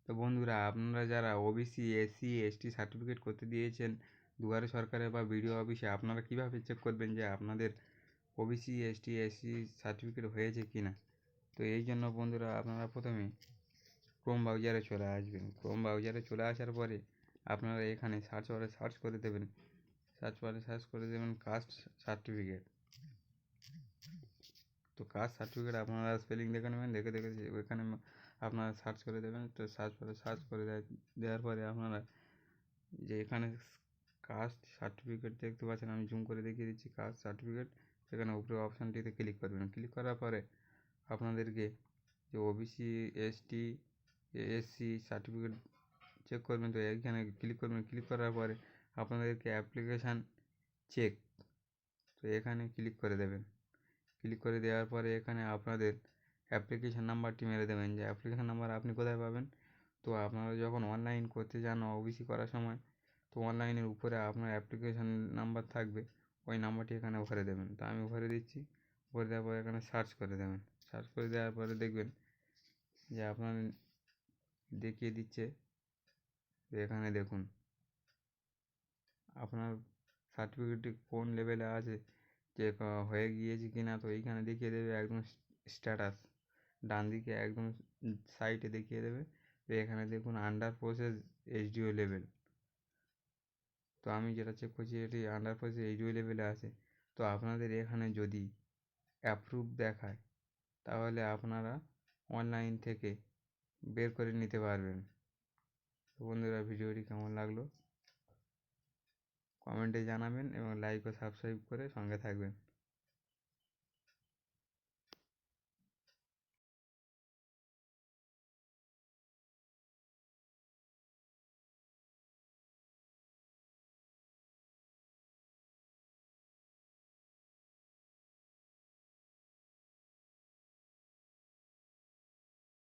তো বন্ধুরা, আপনারা যারা ওবিসি, এসসি, এসটি সার্টিফিকেট করতে দিয়েছেন দুয়ারে সরকারে বা বিডিও অফিসে, আপনারা কীভাবে চেক করবেন যে আপনাদের ওবিসি, এসটি, এসসি সার্টিফিকেট হয়েছে কি না? তো এই জন্য বন্ধুরা, আপনারা প্রথমে ক্রোম ব্রাউজারে চলে আসবেন। ক্রোম ব্রাউজারে চলে আসার পরে আপনারা এখানে সার্চ বারে সার্চ করে দেবেন কাস্ট সার্টিফিকেট। তো কাস্ট সার্টিফিকেট আপনারা স্পেলিং দেখে নেবেন, দেখে ওইখানে আপনারা সার্চ করে দেবেন। তো সার্চ করে দেওয়ার পরে আপনারা যে এখানে কাস্ট সার্টিফিকেট দেখতে পাচ্ছেন, আমি জুম করে দেখিয়ে দিচ্ছি কাস্ট সার্টিফিকেট। সেখানে উপরে অপশানটিতে ক্লিক করবেন। ক্লিক করার পরে আপনাদেরকে যে OBC, ST, SC certificate check করবেন, তো এইখানে ক্লিক করবেন। ক্লিক করার পরে আপনাদেরকে অ্যাপ্লিকেশান চেক, তো এখানে ক্লিক করে দেবেন। ক্লিক করে দেওয়ার পরে এখানে আপনাদের অ্যাপ্লিকেশান নাম্বারটি মেরে দেবেন। যে অ্যাপ্লিকেশান নাম্বার আপনি কোথায় পাবেন? তো আপনারা যখন অনলাইন করতে যান ওবিসি করার সময়, তো অনলাইনের উপরে আপনার অ্যাপ্লিকেশান নাম্বার থাকবে, ওই নাম্বারটি এখানে ভরে দেবেন। তো আমি ভরে দিচ্ছি। ভরে দেওয়ার পরে এখানে সার্চ করে দেবেন। সার্চ করে দেওয়ার পরে দেখবেন যে আপনার দেখিয়ে দিচ্ছে যে এখানে দেখুন আপনার সার্টিফিকেটটি কোন লেভেলে আছে, যে হয়ে গিয়েছে কি না। তো এইখানে দেখিয়ে দেবে একদম স্ট্যাটাস, ডান দিকে একদম সাইডে দেখিয়ে দেবে। তো এখানে দেখুন আন্ডার প্রসেস এইচডিও লেভেল। তো আমি যেটা চেক করছি এটি আন্ডার প্রসেস এইচডিও লেভেলে আছে। তো আপনাদের এখানে যদি অ্যাপ্রুভ দেখায়, তাহলে আপনারা অনলাইন থেকে বের করে নিতে পারবেন। তো বন্ধুরা, ভিডিওটি কেমন লাগলো কমেন্টে জানাবেন এবং লাইক ও সাবস্ক্রাইব করে সঙ্গে থাকবেন।